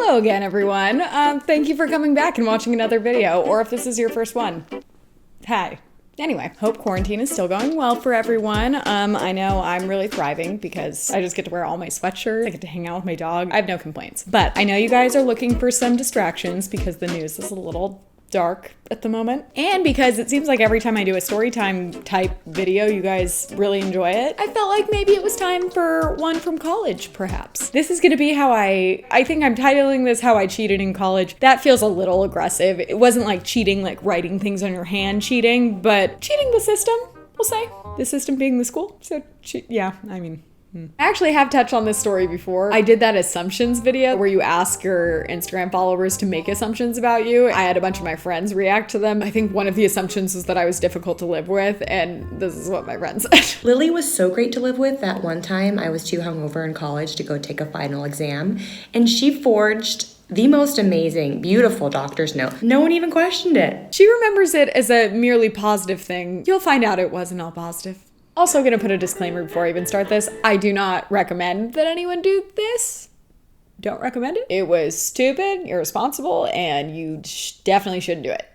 Hello again, everyone. Thank you for coming back and watching another video, or if this is your first one, hi. Anyway, hope quarantine is still going well for everyone. I know I'm really thriving because I just get to wear all my sweatshirts. I get to hang out with my dog. I have no complaints. But I know you guys are looking for some distractions because the news is a little dark at the moment. And because it seems like every time I do a story time type video, you guys really enjoy it. I felt like maybe it was time for one from college, perhaps. This is gonna be how I think I'm titling this How I Cheated in College. That feels a little aggressive. It wasn't like cheating, like writing things on your hand cheating, but cheating the system, we'll say. The system being the school. So, I actually have touched on this story before. I did that assumptions video where you ask your Instagram followers to make assumptions about you. I had a bunch of my friends react to them. I think one of the assumptions was that I was difficult to live with, and this is what my friends said. Lily was so great to live with that one time I was too hungover in college to go take a final exam, and she forged the most amazing, beautiful doctor's note. No one even questioned it. She remembers it as a merely positive thing. You'll find out it wasn't all positive. Also gonna put a disclaimer before I even start this. I do not recommend that anyone do this. Don't recommend it. It was stupid, irresponsible, and you definitely shouldn't do it.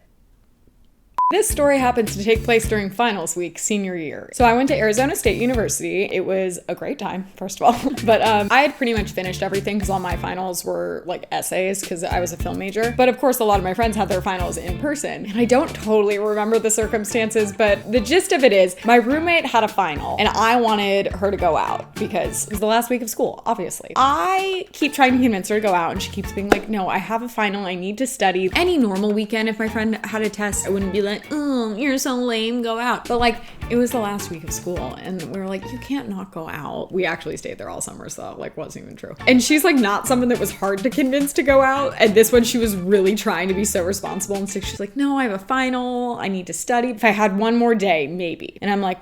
This story happens to take place during finals week, senior year. So I went to Arizona State University. It was a great time, first of all. But I had pretty much finished everything because all my finals were like essays because I was a film major. But of course, a lot of my friends had their finals in person. And I don't totally remember the circumstances, but the gist of it is my roommate had a final and I wanted her to go out because it was the last week of school, obviously. I keep trying to convince her to go out and she keeps being like, no, I have a final, I need to study. Any normal weekend, if my friend had a test, I wouldn't be like, oh, you're so lame, go out. But like, it was the last week of school and we were like, you can't not go out. We actually stayed there all summer, so like wasn't even true. And she's like not someone that was hard to convince to go out. And this one, she was really trying to be so responsible. And so she's like, no, I have a final, I need to study. If I had one more day, maybe. And I'm like,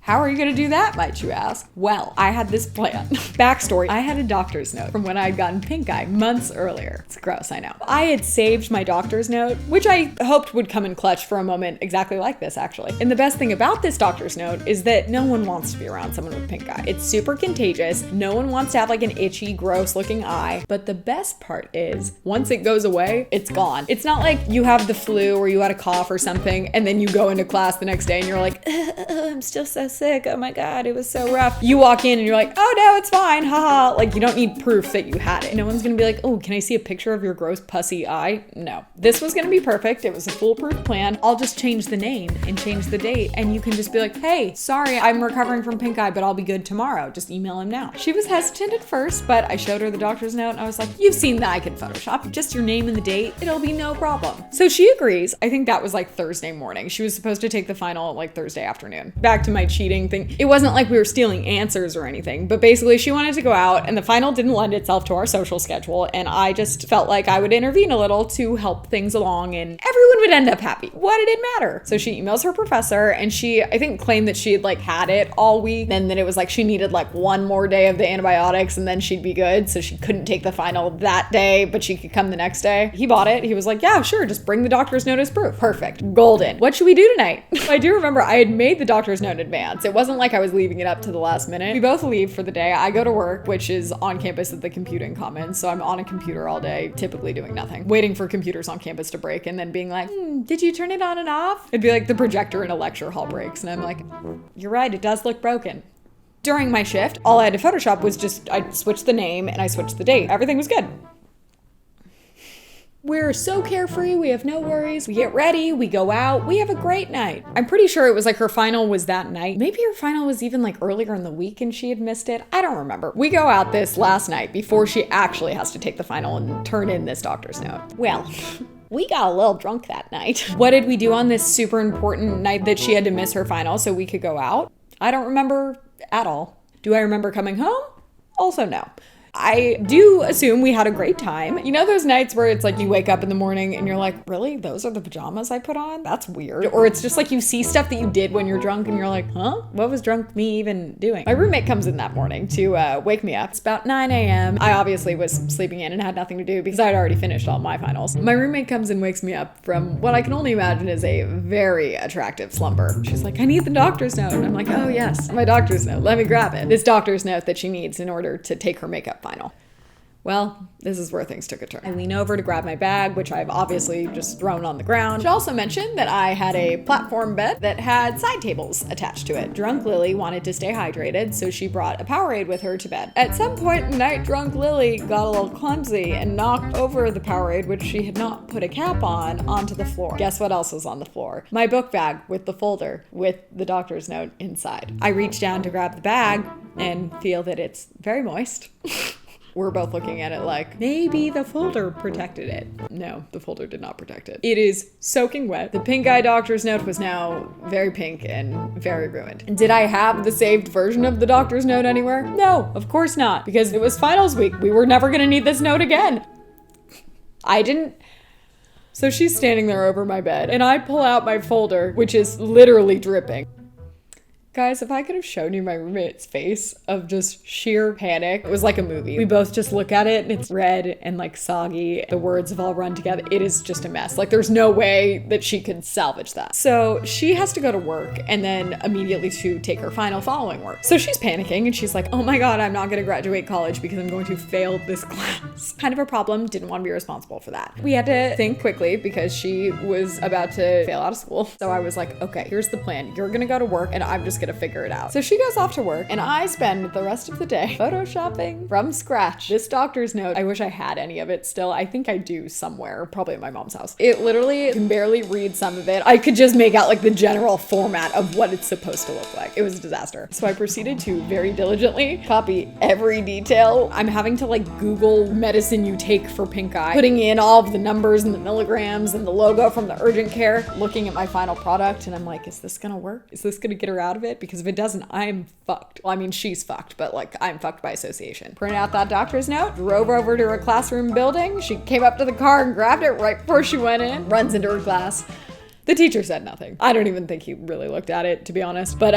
How are you gonna do that, might you ask? Well, I had this plan. Backstory, I had a doctor's note from when I had gotten pink eye months earlier. It's gross, I know. I had saved my doctor's note, which I hoped would come in clutch for a moment exactly like this, actually. And the best thing about this doctor's note is that no one wants to be around someone with pink eye. It's super contagious. No one wants to have like an itchy, gross looking eye. But the best part is, once it goes away, it's gone. It's not like you have the flu or you had a cough or something, and then you go into class the next day and you're like, I'm still so sick, oh my god, it was so rough. You walk in and you're like, oh no, it's fine, haha. Like, you don't need proof that you had it. No one's gonna be like, oh, can I see a picture of your gross pussy eye? No. This was gonna be perfect. It was a foolproof plan. I'll just change the name and change the date, and you can just be like, hey, sorry, I'm recovering from pink eye, but I'll be good tomorrow. Just email him now. She was hesitant at first, but I showed her the doctor's note and I was like, you've seen that I can Photoshop. Just your name and the date, it'll be no problem. So she agrees. I think that was like Thursday morning. She was supposed to take the final like Thursday afternoon. Back to my cheating thing. It wasn't like we were stealing answers or anything, but basically she wanted to go out and the final didn't lend itself to our social schedule, and I just felt like I would intervene a little to help things along and everyone would end up happy. What did it matter? So she emails her professor and she, I think, claimed that she had like had it all week and that it was like she needed like one more day of the antibiotics and then she'd be good, so she couldn't take the final that day, but she could come the next day. He bought it. He was like, yeah, sure, just bring the doctor's note as proof. Perfect. Golden. What should we do tonight? I do remember I had made the doctor's note in advance. It wasn't like I was leaving it up to the last minute. We both leave for the day. I go to work, which is on campus at the Computing Commons. So I'm on a computer all day, typically doing nothing, waiting for computers on campus to break and then being like, did you turn it on and off? It'd be like the projector in a lecture hall breaks. And I'm like, you're right, it does look broken. During my shift, all I had to Photoshop was just, I switched the name and I switched the date. Everything was good. We're so carefree, we have no worries, we get ready, we go out, we have a great night. I'm pretty sure it was like her final was that night. Maybe her final was even like earlier in the week and she had missed it. I don't remember. We go out this last night before she actually has to take the final and turn in this doctor's note. Well, we got a little drunk that night. What did we do on this super important night that she had to miss her final so we could go out? I don't remember at all. Do I remember coming home? Also no. I do assume we had a great time. You know those nights where it's like you wake up in the morning and you're like, really? Those are the pajamas I put on? That's weird. Or it's just like you see stuff that you did when you're drunk and you're like, huh? What was drunk me even doing? My roommate comes in that morning to wake me up. It's about 9 a.m. I obviously was sleeping in and had nothing to do because I'd already finished all my finals. My roommate comes and wakes me up from what I can only imagine is a very attractive slumber. She's like, I need the doctor's note. And I'm like, oh yes, my doctor's note. Let me grab it. This doctor's note that she needs in order to take her makeup final. Well, this is where things took a turn. I lean over to grab my bag, which I've obviously just thrown on the ground. Should also mention that I had a platform bed that had side tables attached to it. Drunk Lily wanted to stay hydrated, so she brought a Powerade with her to bed. At some point in the night, Drunk Lily got a little clumsy and knocked over the Powerade, which she had not put a cap on, onto the floor. Guess what else was on the floor? My book bag with the folder with the doctor's note inside. I reach down to grab the bag and feel that it's very moist. We're both looking at it like, maybe the folder protected it. No, the folder did not protect it. It is soaking wet. The pink eye doctor's note was now very pink and very ruined. And did I have the saved version of the doctor's note anywhere? No, of course not, because it was finals week. We were never gonna need this note again. I didn't. So she's standing there over my bed, and I pull out my folder, which is literally dripping. Guys, if I could have shown you my roommate's face of just sheer panic, it was like a movie. We both just look at it and it's red and like soggy. The words have all run together. It is just a mess. Like there's no way that she could salvage that. So she has to go to work and then immediately to take her final following work. So she's panicking and she's like, oh my God, I'm not gonna graduate college because I'm going to fail this class. Kind of a problem, didn't want to be responsible for that. We had to think quickly because she was about to fail out of school. So I was like, okay, here's the plan. You're gonna go to work and I'm just gonna figure it out. So she goes off to work and I spend the rest of the day photoshopping from scratch this doctor's note. I wish I had any of it still. I think I do somewhere, probably at my mom's house. It literally can barely read some of it. I could just make out like the general format of what it's supposed to look like. It was a disaster. So I proceeded to very diligently copy every detail. I'm having to like Google medicine you take for pink eye, putting in all of the numbers and the milligrams and the logo from the urgent care, looking at my final product, and I'm like, is this gonna work? Is this gonna get her out of it? Because if it doesn't, I'm fucked. Well, I mean, she's fucked, but like I'm fucked by association. Printed out that doctor's note, drove over to her classroom building. She came up to the car and grabbed it right before she went in, runs into her class. The teacher said nothing. I don't even think he really looked at it, to be honest. But,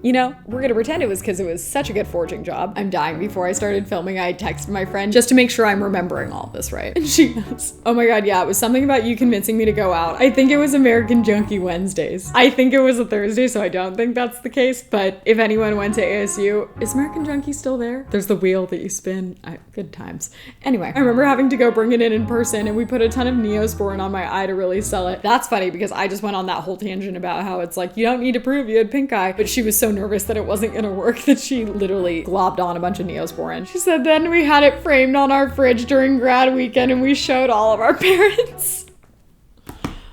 you know, we're gonna pretend it was because it was such a good forging job. I'm dying. Before I started filming, I texted my friend just to make sure I'm remembering all of this right. And she goes, oh my God, yeah, it was something about you convincing me to go out. I think it was American Junkie Wednesdays. I think it was a Thursday, so I don't think that's the case. But if anyone went to ASU, is American Junkie still there? There's the wheel that you spin. Good times. Anyway, I remember having to go bring it in person, and we put a ton of Neosporin on my eye to really sell it. That's funny because I just went on that whole tangent about how it's like, you don't need to prove you had pink eye, but she was so nervous that it wasn't gonna work that she literally globbed on a bunch of Neosporin. She said then we had it framed on our fridge during grad weekend and we showed all of our parents.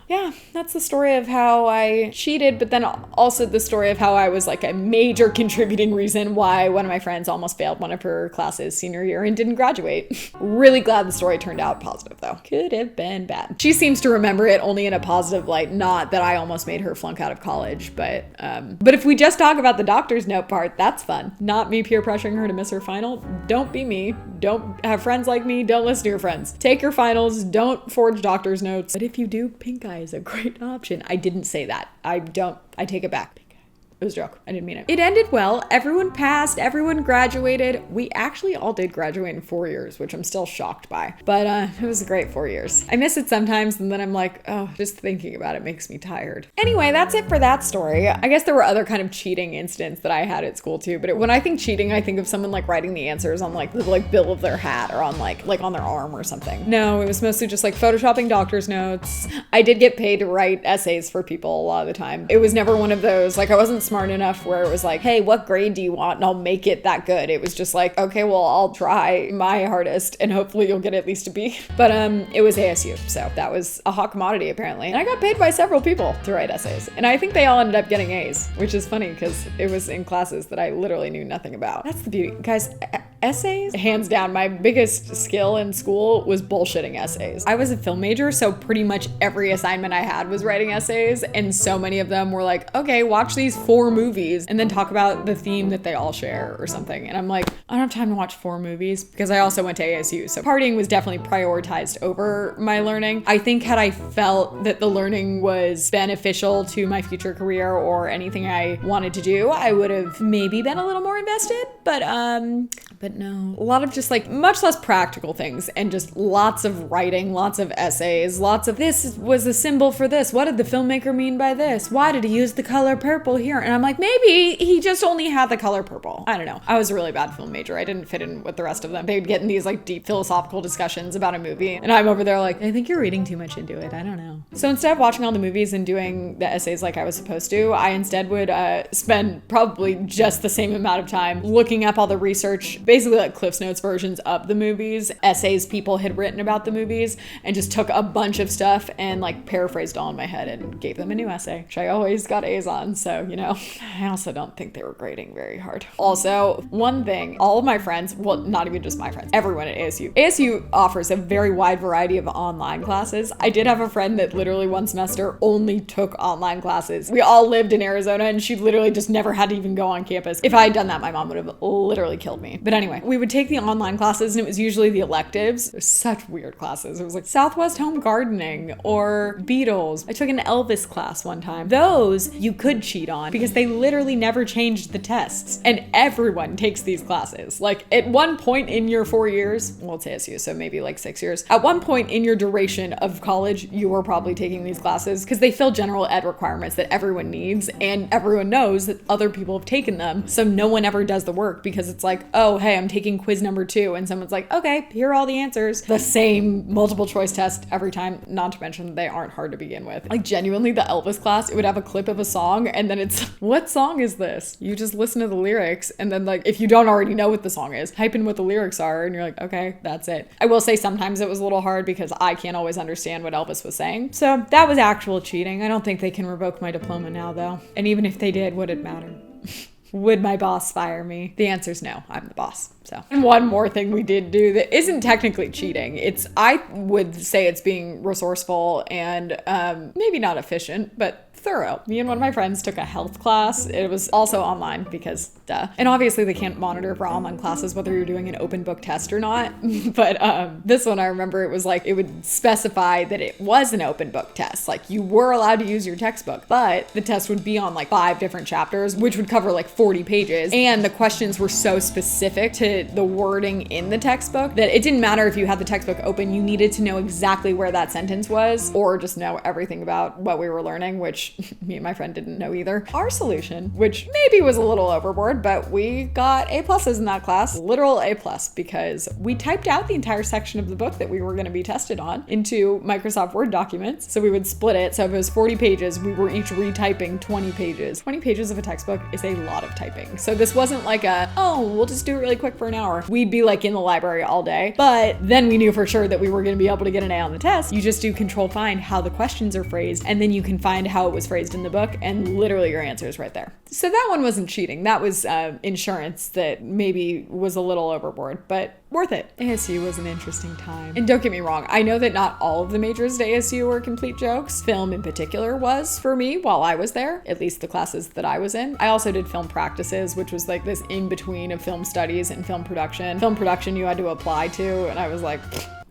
Yeah, that's the story of how I cheated, but then also the story of how I was like a major contributing reason why one of my friends almost failed one of her classes senior year and didn't graduate. Really glad the story turned out positive though. Could have been bad. She seems to remember it only in a positive light, not that I almost made her flunk out of college, but if we just talk about the doctor's note part, that's fun. Not me peer pressuring her to miss her final. Don't be me. Don't have friends like me. Don't listen to your friends. Take your finals. Don't forge doctor's notes. But if you do, pink eye is a great option. I didn't say that. I take it back. It was a joke. I didn't mean it. It ended well. Everyone passed. Everyone graduated. We actually all did graduate in 4 years, which I'm still shocked by. But it was a great 4 years. I miss it sometimes, and then I'm like, oh, just thinking about it makes me tired. Anyway, that's it for that story. I guess there were other kind of cheating incidents that I had at school too. But when I think cheating, I think of someone like writing the answers on like the bill of their hat or on like on their arm or something. No, it was mostly just like photoshopping doctor's notes. I did get paid to write essays for people a lot of the time. It was never one of those, like I wasn't smart enough where it was like, hey, what grade do you want? And I'll make it that good. It was just like, okay, well, I'll try my hardest and hopefully you'll get at least a B. But it was ASU, so that was a hot commodity apparently. And I got paid by several people to write essays. And I think they all ended up getting A's, which is funny because it was in classes that I literally knew nothing about. That's the beauty. Guys, essays, hands down, my biggest skill in school was bullshitting essays. I was a film major, so pretty much every assignment I had was writing essays, and so many of them were like, okay, watch these 4 movies and then talk about the theme that they all share or something. And I'm like, I don't have time to watch 4 movies because I also went to ASU, so partying was definitely prioritized over my learning. I think had I felt that the learning was beneficial to my future career or anything I wanted to do, I would have maybe been a little more invested, but no. A lot of just like much less practical things and just lots of writing, lots of essays, lots of this was a symbol for this. What did the filmmaker mean by this? Why did he use the color purple here? And I'm like, maybe he just only had the color purple. I don't know. I was a really bad film major. I didn't fit in with the rest of them. They'd get in these like deep philosophical discussions about a movie, and I'm over there like, I think you're reading too much into it. I don't know. So instead of watching all the movies and doing the essays like I was supposed to, I instead would spend probably just the same amount of time looking up all the research, basically like Cliff's Notes versions of the movies, essays people had written about the movies, and just took a bunch of stuff and like paraphrased all in my head and gave them a new essay, which I always got A's on. So, you know, I also don't think they were grading very hard. Also, one thing, all of my friends, well, not even just my friends, everyone at ASU offers a very wide variety of online classes. I did have a friend that literally one semester only took online classes. We all lived in Arizona and she literally just never had to even go on campus. If I had done that, my mom would have literally killed me. But anyway, we would take the online classes and it was usually the electives. They're such weird classes. It was like Southwest Home Gardening or Beatles. I took an Elvis class one time. Those you could cheat on because they literally never changed the tests, and everyone takes these classes. Like at one point in your 4 years, well, it's ASU, so maybe like 6 years, at one point in your duration of college, you were probably taking these classes because they fill general ed requirements that everyone needs, and everyone knows that other people have taken them, so no one ever does the work because it's like, oh, hey, I'm taking quiz number 2, and someone's like, okay, here are all the answers. The same multiple choice test every time, not to mention they aren't hard to begin with. Like genuinely, the Elvis class, it would have a clip of a song, and then it's, what song is this? You just listen to the lyrics, and then like, if you don't already know what the song is, type in what the lyrics are, and you're like, okay, that's it. I will say sometimes it was a little hard because I can't always understand what Elvis was saying. So that was actual cheating. I don't think they can revoke my diploma now though. And even if they did, would it matter? Would my boss fire me? The answer is no, I'm the boss. So, and one more thing we did do that isn't technically cheating. I would say it's being resourceful and maybe not efficient, but thorough. Me and one of my friends took a health class. It was also online because duh. And obviously they can't monitor for online classes whether you're doing an open book test or not. But this one I remember it was like, it would specify that it was an open book test. Like you were allowed to use your textbook, but the test would be on like 5 different chapters, which would cover like 40 pages. And the questions were so specific to the wording in the textbook that it didn't matter if you had the textbook open, you needed to know exactly where that sentence was or just know everything about what we were learning, which me and my friend didn't know either. Our solution, which maybe was a little overboard, but we got A+ in that class, literal A+, because we typed out the entire section of the book that we were going to be tested on into Microsoft Word documents. So we would split it. So if it was 40 pages, we were each retyping 20 pages. 20 pages of a textbook is a lot of typing. So this wasn't like we'll just do it really quick for an hour. We'd be like in the library all day, but then we knew for sure that we were going to be able to get an A on the test. You just do control find how the questions are phrased, and then you can find how it was phrased in the book, and literally your answer is right there. So that one wasn't cheating. That was insurance that maybe was a little overboard, but worth it. ASU was an interesting time. And don't get me wrong, I know that not all of the majors at ASU were complete jokes. Film in particular was for me while I was there, at least the classes that I was in. I also did film practices, which was like this in between of film studies and film production. Film production you had to apply to, and I was like,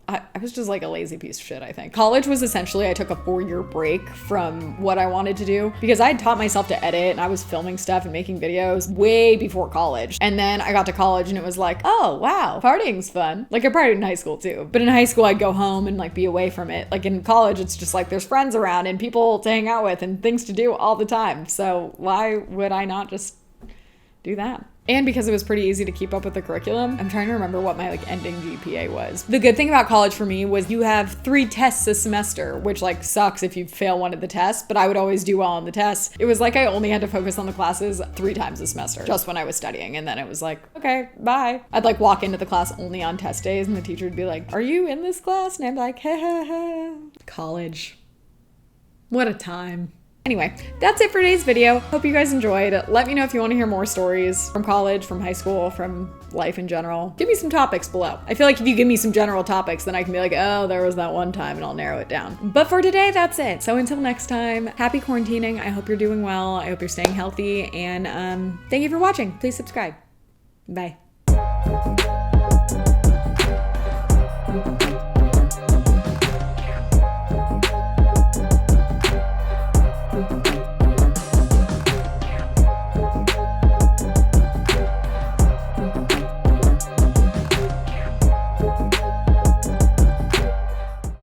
I was just like a lazy piece of shit, I think. College was essentially, I took a 4-year break from what I wanted to do because I had taught myself to edit and I was filming stuff and making videos way before college. And then I got to college and it was like, oh, wow, partying's fun. Like I partied in high school too. But in high school, I'd go home and like be away from it. Like in college, it's just like there's friends around and people to hang out with and things to do all the time. So why would I not just do that? And because it was pretty easy to keep up with the curriculum, I'm trying to remember what my like ending GPA was. The good thing about college for me was you have 3 tests a semester, which like sucks if you fail one of the tests, but I would always do well on the tests. It was like I only had to focus on the classes 3 times a semester, just when I was studying. And then it was like, okay, bye. I'd like walk into the class only on test days and the teacher would be like, are you in this class? And I'd be like, ha ha ha. College. What a time. Anyway, that's it for today's video. Hope you guys enjoyed. Let me know if you want to hear more stories from college, from high school, from life in general. Give me some topics below. I feel like if you give me some general topics, then I can be like, oh, there was that one time, and I'll narrow it down. But for today, that's it. So until next time, happy quarantining. I hope you're doing well. I hope you're staying healthy. And thank you for watching. Please subscribe. Bye.